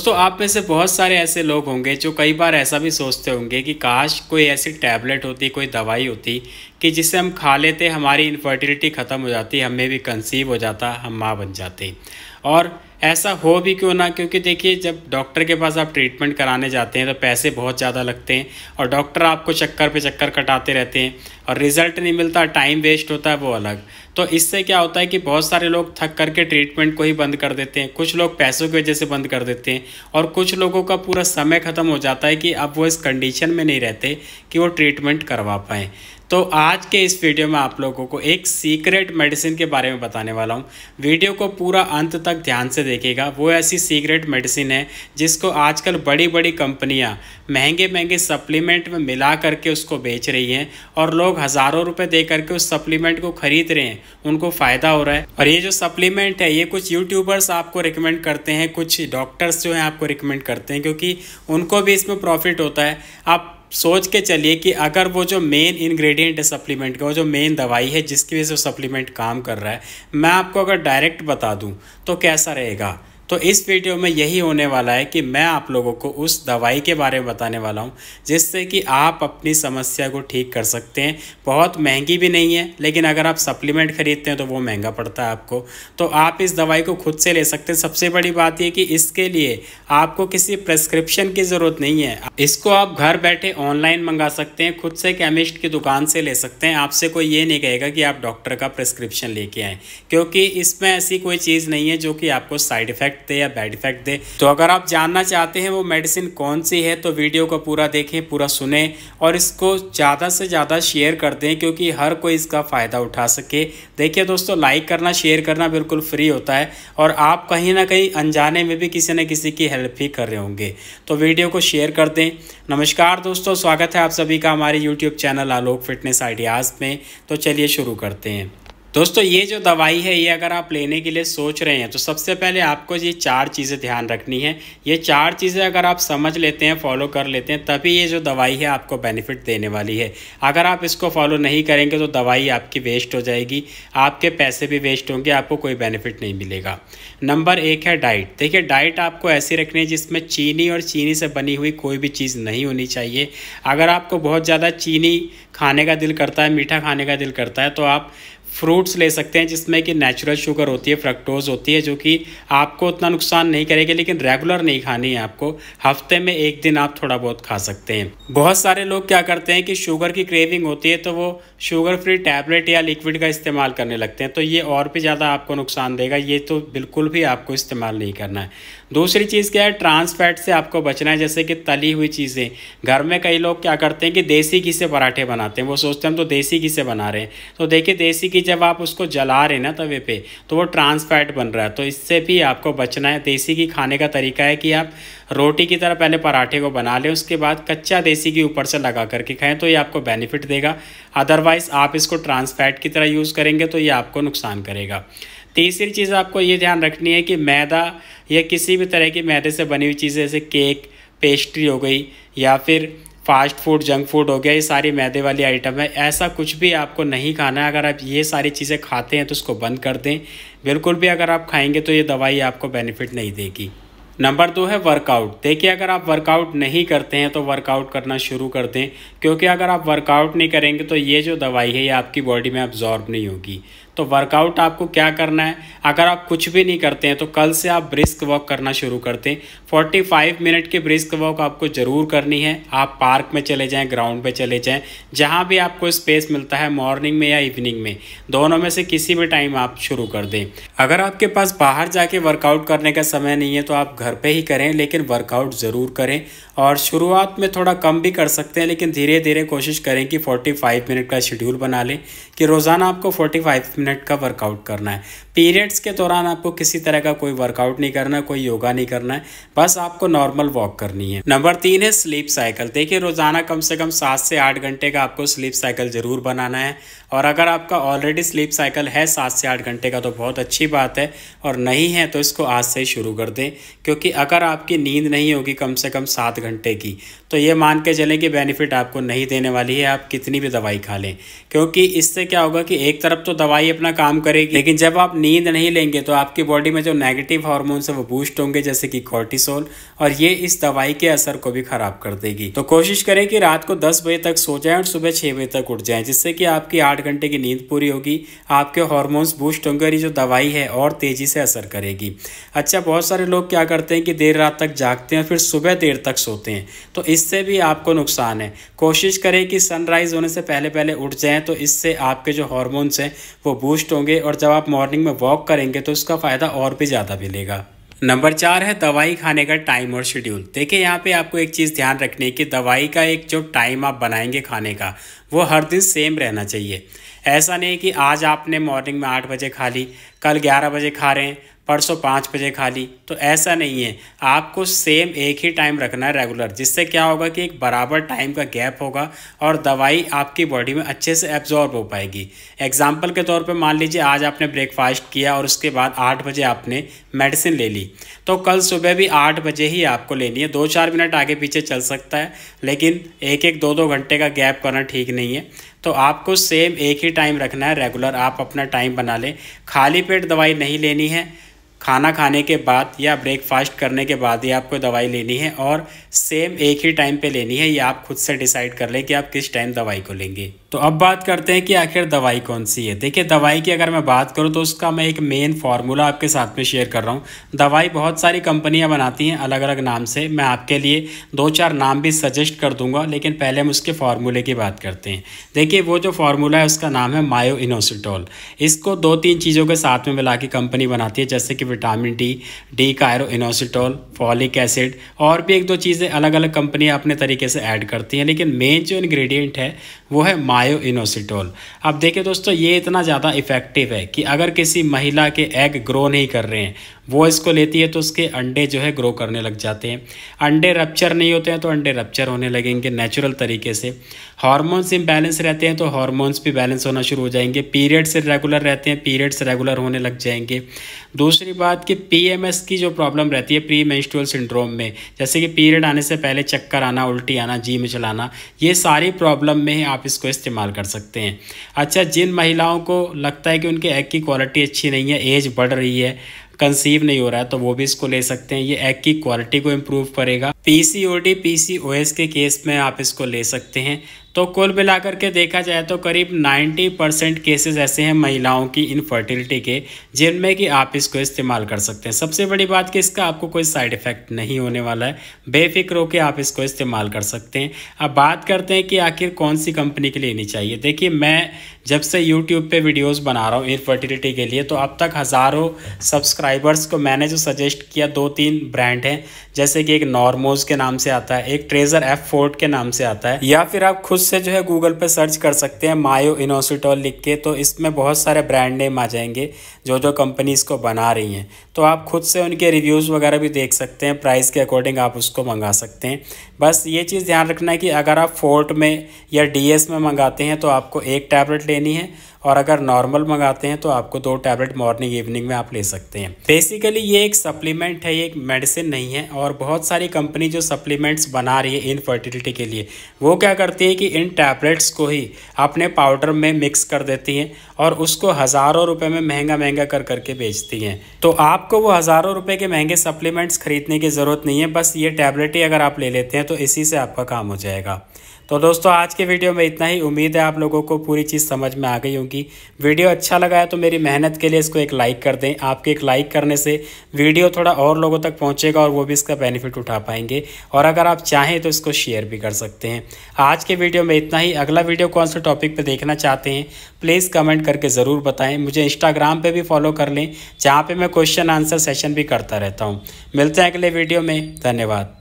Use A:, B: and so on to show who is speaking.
A: दोस्तों आप में से बहुत सारे ऐसे लोग होंगे जो कई बार ऐसा भी सोचते होंगे कि काश कोई ऐसी टैबलेट होती, कोई दवाई होती कि जिसे हम खा लेते, हमारी इनफर्टिलिटी ख़त्म हो जाती, हमें भी कंसीव हो जाता, हम माँ बन जाते। और ऐसा हो भी क्यों ना, क्योंकि देखिए जब डॉक्टर के पास आप ट्रीटमेंट कराने जाते हैं तो पैसे बहुत ज़्यादा लगते हैं और डॉक्टर आपको चक्कर पे चक्कर कटाते रहते हैं और रिज़ल्ट नहीं मिलता, टाइम वेस्ट होता है, वो अलग। तो इससे क्या होता है कि बहुत सारे लोग थक करके ट्रीटमेंट को ही बंद कर देते हैं, कुछ लोग पैसों की वजह से बंद कर देते हैं और कुछ लोगों का पूरा समय ख़त्म हो जाता है कि अब वो इस कंडीशन में नहीं रहते कि वो ट्रीटमेंट करवा पाएँ। तो आज के इस वीडियो में आप लोगों को एक सीक्रेट मेडिसिन के बारे में बताने वाला हूँ। वीडियो को पूरा अंत तक ध्यान से देखिएगा। वो ऐसी सीक्रेट मेडिसिन है जिसको आजकल बड़ी बड़ी कंपनियाँ महंगे महंगे सप्लीमेंट में मिला करके उसको बेच रही हैं और लोग हज़ारों रुपए दे करके उस सप्लीमेंट को खरीद रहे हैं, उनको फ़ायदा हो रहा है। और ये जो सप्लीमेंट है ये कुछ यूट्यूबर्स आपको रिकमेंड करते हैं, कुछ डॉक्टर्स जो हैं आपको रिकमेंड करते हैं, क्योंकि उनको भी इसमें प्रॉफिट होता है। आप सोच के चलिए कि अगर वो जो मेन इंग्रेडिएंट है सप्लीमेंट का, वो जो मेन दवाई है जिसकी वजह से वो सप्लीमेंट काम कर रहा है, मैं आपको अगर डायरेक्ट बता दूं तो कैसा रहेगा। तो इस वीडियो में यही होने वाला है कि मैं आप लोगों को उस दवाई के बारे में बताने वाला हूं जिससे कि आप अपनी समस्या को ठीक कर सकते हैं। बहुत महंगी भी नहीं है, लेकिन अगर आप सप्लीमेंट खरीदते हैं तो वो महंगा पड़ता है आपको। तो आप इस दवाई को खुद से ले सकते हैं। सबसे बड़ी बात यह कि इसके लिए आपको किसी प्रेस्क्रिप्शन की ज़रूरत नहीं है। इसको आप घर बैठे ऑनलाइन मंगा सकते हैं, खुद से केमिस्ट की दुकान से ले सकते हैं। आपसे कोई ये नहीं कहेगा कि आप डॉक्टर का प्रेस्क्रिप्शन लेके आएँ, क्योंकि इसमें ऐसी कोई चीज़ नहीं है जो कि आपको साइड इफेक्ट दे या बैड इफेक्ट दे। तो अगर आप जानना चाहते हैं वो मेडिसिन कौन सी है तो वीडियो को पूरा देखें, पूरा सुने और इसको ज़्यादा से ज़्यादा शेयर कर दें, क्योंकि हर कोई इसका फ़ायदा उठा सके। देखिए दोस्तों, लाइक करना, शेयर करना बिल्कुल फ्री होता है और आप कहीं ना कहीं अनजाने में भी किसी न किसी की हेल्प ही कर रहे होंगे, तो वीडियो को शेयर कर दें। नमस्कार दोस्तों, स्वागत है आप सभी का हमारे यूट्यूब चैनल आलोक फिटनेस आइडियाज़ में। तो चलिए शुरू करते हैं। दोस्तों ये जो दवाई है ये अगर आप लेने के लिए सोच रहे हैं तो सबसे पहले आपको ये 4 चीज़ें ध्यान रखनी है। ये 4 चीज़ें अगर आप समझ लेते हैं, फॉलो कर लेते हैं, तभी ये जो दवाई है आपको बेनिफिट देने वाली है। अगर आप इसको फॉलो नहीं करेंगे तो दवाई आपकी वेस्ट हो जाएगी, आपके पैसे भी वेस्ट होंगे, आपको कोई बेनिफिट नहीं मिलेगा। नंबर 1 है डाइट। देखिए डाइट आपको ऐसी रखनी है जिसमें चीनी और चीनी से बनी हुई कोई भी चीज़ नहीं होनी चाहिए। अगर आपको बहुत ज़्यादा चीनी खाने का दिल करता है, मीठा खाने का दिल करता है, तो आप फ्रूट्स ले सकते हैं जिसमें कि नेचुरल शुगर होती है, फ्रक्टोज होती है, जो कि आपको उतना नुकसान नहीं करेगी, लेकिन रेगुलर नहीं खानी है आपको। हफ्ते में 1 दिन आप थोड़ा बहुत खा सकते हैं। बहुत सारे लोग क्या करते हैं कि शुगर की क्रेविंग होती है तो वो शुगर फ्री टैबलेट या लिक्विड का इस्तेमाल करने लगते हैं, तो ये और भी ज़्यादा आपको नुकसान देगा। ये तो बिल्कुल भी आपको इस्तेमाल नहीं करना है। दूसरी चीज़ क्या है, ट्रांस फैट से आपको बचना है, जैसे कि तली हुई चीज़ें। घर में कई लोग क्या करते हैं कि देसी घी से पराठे बनाते हैं, वो सोचते हैं हम तो देसी घी से बना रहे हैं। तो देखिए देसी घी जब आप उसको जला रहे हैं ना तवे पे, तो वो ट्रांस फैट बन रहा है, तो इससे भी आपको बचना है। देसी घी खाने का तरीका है कि आप रोटी की तरह पहले पराठे को बना लें, उसके बाद कच्चा देसी घी ऊपर से लगा करके खाएं, तो ये आपको बेनिफिट देगा। अदरवाइज़ आप इसको ट्रांस फैट की तरह यूज़ करेंगे तो ये आपको नुकसान करेगा। तीसरी चीज़ आपको ये ध्यान रखनी है कि मैदा या किसी भी तरह की मैदे से बनी हुई चीज़ें जैसे केक, पेस्ट्री हो गई या फिर फास्ट फूड, जंक फूड हो गया, ये सारी मैदे वाली आइटम है, ऐसा कुछ भी आपको नहीं खाना है। अगर आप ये सारी चीज़ें खाते हैं तो उसको बंद कर दें। बिल्कुल भी अगर आप खाएंगे तो ये दवाई आपको बेनिफिट नहीं देगी। नंबर 2 है वर्कआउट। देखिए अगर आप वर्कआउट नहीं करते हैं तो वर्कआउट करना शुरू कर दें, क्योंकि अगर आप वर्कआउट नहीं करेंगे तो ये जो दवाई है ये आपकी बॉडी में अब्जॉर्ब नहीं होगी। तो वर्कआउट आपको क्या करना है, अगर आप कुछ भी नहीं करते हैं तो कल से आप ब्रिस्क वॉक करना शुरू करते हैं। 45 मिनट की ब्रिस्क वॉक आपको ज़रूर करनी है। आप पार्क में चले जाएं, ग्राउंड पे चले जाएं, जहां भी आपको स्पेस मिलता है, मॉर्निंग में या इवनिंग में, दोनों में से किसी भी टाइम आप शुरू कर दें। अगर आपके पास बाहर जाके वर्कआउट करने का समय नहीं है तो आप घर पे ही करें, लेकिन वर्कआउट ज़रूर करें। और शुरुआत में थोड़ा कम भी कर सकते हैं, लेकिन धीरे धीरे कोशिश करें कि 45 मिनट का शेड्यूल बना लें कि रोज़ाना आपको 45 मिनट का वर्कआउट करना है। पीरियड्स के दौरान आपको किसी तरह का कोई वर्कआउट नहीं करना है, कोई योगा नहीं करना है, बस आपको नॉर्मल वॉक करनी है। नंबर 3 है स्लीप साइकिल। देखिए रोज़ाना कम से कम 7 से 8 घंटे का आपको स्लीप साइकिल ज़रूर बनाना है। और अगर आपका ऑलरेडी स्लीप साइकिल है 7 से 8 घंटे का तो बहुत अच्छी बात है, और नहीं है तो इसको आज से ही शुरू कर दें, क्योंकि अगर आपकी नींद नहीं होगी कम से कम 7 घंटे की तो ये मान के चलें कि बेनिफिट आपको नहीं देने वाली है, आप कितनी भी दवाई खा लें। क्योंकि इससे क्या होगा कि एक तरफ तो दवाई अपना काम करेगी, लेकिन जब आप नींद नहीं लेंगे तो आपकी बॉडी में जो नेगेटिव हार्मोन्स है वो बूस्ट होंगे, जैसे कि कॉर्टिसोल, और ये इस दवाई के असर को भी खराब कर देगी। तो कोशिश करें कि रात को 10 बजे तक सो जाएं और सुबह 6 बजे तक उठ जाएं, जिससे कि आपकी 8 घंटे की नींद पूरी होगी, आपके हार्मोन्स बूस्ट होंगे और ये जो दवाई है और तेजी से असर करेगी। अच्छा, बहुत सारे लोग क्या करते हैं कि देर रात तक जागते हैं फिर सुबह देर तक सोते हैं, तो इससे भी आपको नुकसान है। कोशिश करें कि सनराइज होने से पहले पहले उठ जाएं, तो इससे आपके जो हार्मोन्स हैं वो बूस्ट होंगे और जब आप मॉर्निंग में वॉक करेंगे तो उसका फ़ायदा और भी ज़्यादा मिलेगा। नंबर 4 है दवाई खाने का टाइम और शेड्यूल। देखिए, यहाँ पे आपको एक चीज़ ध्यान रखनी है कि दवाई का एक जो टाइम आप बनाएंगे खाने का, वो हर दिन सेम रहना चाहिए। ऐसा नहीं कि आज आपने मॉर्निंग में 8 बजे खा ली, कल 11 बजे खा रहे हैं, परसों 5 बजे खा ली, तो ऐसा नहीं है। आपको सेम एक ही टाइम रखना है रेगुलर, जिससे क्या होगा कि एक बराबर टाइम का गैप होगा और दवाई आपकी बॉडी में अच्छे से एब्जॉर्ब हो पाएगी। एग्जाम्पल के तौर पे मान लीजिए आज आपने ब्रेकफास्ट किया और उसके बाद 8 बजे आपने मेडिसिन ले ली, तो कल सुबह भी 8 बजे ही आपको लेनी है। 2-4 मिनट आगे पीछे चल सकता है, लेकिन 1-2 घंटे का गैप करना ठीक नहीं है। तो आपको सेम एक ही टाइम रखना है रेगुलर। आप अपना टाइम बना लें। खाली पेट दवाई नहीं लेनी है, खाना खाने के बाद या ब्रेकफास्ट करने के बाद ही आपको दवाई लेनी है और सेम एक ही टाइम पे लेनी है। ये आप खुद से डिसाइड कर लें कि आप किस टाइम दवाई को लेंगे। तो अब बात करते हैं कि आखिर दवाई कौन सी है। देखिए, दवाई की अगर मैं बात करूं तो उसका मैं एक मेन फार्मूला आपके साथ में शेयर कर रहा हूं। दवाई बहुत सारी कंपनियां बनाती हैं अलग अलग नाम से, मैं आपके लिए 2-4 नाम भी सजेस्ट कर दूंगा, लेकिन पहले हम उसके फार्मूले की बात करते हैं। देखिए, वो जो फार्मूला है उसका नाम है मायो इनोसिटोल। इसको 2-3 चीज़ों के साथ में मिला के कंपनी बनाती है, जैसे कि vitamin D Cairo inositol, folic acid, और भी 1-2 चीज़ें अलग अलग कंपनियां अपने तरीके से ऐड करती हैं, लेकिन मेन जो इंग्रेडिएंट है वो है मायो इनोसिटोल। अब देखिए दोस्तों, ये इतना ज़्यादा इफेक्टिव है कि अगर किसी महिला के एग ग्रो नहीं कर रहे हैं, वो इसको लेती है तो उसके अंडे जो है ग्रो करने लग जाते हैं। अंडे रप्चर नहीं होते हैं तो अंडे रप्चर होने लगेंगे नेचुरल तरीके से। हार्मोन्स इम्बैलेंस रहते हैं तो हार्मोन्स भी बैलेंस होना शुरू हो जाएंगे। पीरियड्स रेगुलर रहते हैं, पीरियड्स रेगुलर होने लग जाएंगे। दूसरी बात कि पीएमएस की जो प्रॉब्लम रहती है प्री मेंस्ट्रुअल सिंड्रोम में, जैसे कि पीरियड आने से पहले चक्कर आना, उल्टी आना, जी में चलाना, ये सारी प्रॉब्लम में आप इसको इस्तेमाल कर सकते हैं। अच्छा, जिन महिलाओं को लगता है कि उनके एग की क्वालिटी अच्छी नहीं है, एज बढ़ रही है, कंसीव नहीं हो रहा है, तो वो भी इसको ले सकते हैं। ये एग की क्वालिटी को इम्प्रूव करेगा। पीसीओडी पीसीओएस के केस में आप इसको ले सकते हैं। तो कुल मिलाकर के देखा जाए तो करीब 90% केसेस ऐसे हैं महिलाओं की इनफर्टिलिटी के, जिनमें कि आप इसको इस्तेमाल कर सकते हैं। सबसे बड़ी बात कि इसका आपको कोई साइड इफ़ेक्ट नहीं होने वाला है, बेफिक्र होकर आप इसको इस्तेमाल कर सकते हैं। अब बात करते हैं कि आखिर कौन सी कंपनी की लेनी चाहिए। देखिए, मैं जब से यूट्यूब पे वीडियोस बना रहा हूँ इनफर्टिलिटी के लिए, तो अब तक हज़ारों सब्सक्राइबर्स को मैंने जो सजेस्ट किया 2-3 ब्रांड हैं, जैसे कि एक नॉर्मोज के नाम से आता है, एक ट्रेजर F4 के नाम से आता है, या फिर आप खुद से जो है गूगल पे सर्च कर सकते हैं मायो इनोसिटोल लिख के, तो इसमें बहुत सारे ब्रांड नेम आ जाएंगे जो जो कंपनी इसको बना रही हैं। तो आप खुद से उनके रिव्यूज़ वगैरह भी देख सकते हैं, प्राइस के अकॉर्डिंग आप उसको मंगा सकते हैं। बस ये चीज़ ध्यान रखना है कि अगर आप फोर्ट में या DS में मंगाते हैं तो आपको 1 टैबलेट लेनी है, और अगर नॉर्मल मंगाते हैं तो आपको 2 टैबलेट मॉर्निंग इवनिंग में आप ले सकते हैं। बेसिकली ये एक सप्लीमेंट है, ये एक मेडिसिन नहीं है। और बहुत सारी कंपनी जो सप्लीमेंट्स बना रही है इनफर्टिलिटी के लिए, वो क्या करती है कि इन टैबलेट्स को ही अपने पाउडर में मिक्स कर देती हैं और उसको हज़ारों रुपए में महंगा कर करके बेचती हैं। तो आपको वो हज़ारों रुपए के महंगे सप्लीमेंट्स खरीदने की ज़रूरत नहीं है, बस ये टैबलेट ही अगर आप ले लेते हैं तो इसी से आपका काम हो जाएगा। तो दोस्तों, आज के वीडियो में इतना ही। उम्मीद है आप लोगों को पूरी चीज़ समझ में आ गई होगी। वीडियो अच्छा लगा है तो मेरी मेहनत के लिए इसको एक लाइक कर दें। आपके एक लाइक करने से वीडियो थोड़ा और लोगों तक पहुंचेगा और वो भी इसका बेनिफिट उठा पाएंगे। और अगर आप चाहें तो इसको शेयर भी कर सकते हैं। आज के वीडियो में इतना ही। अगला वीडियो कौन से टॉपिक पर देखना चाहते हैं प्लीज़ कमेंट करके ज़रूर बताएँ। मुझे इंस्टाग्राम पर भी फॉलो कर लें, जहाँ पर मैं क्वेश्चन आंसर सेशन भी करता रहता हूँ। मिलते हैं अगले वीडियो में। धन्यवाद।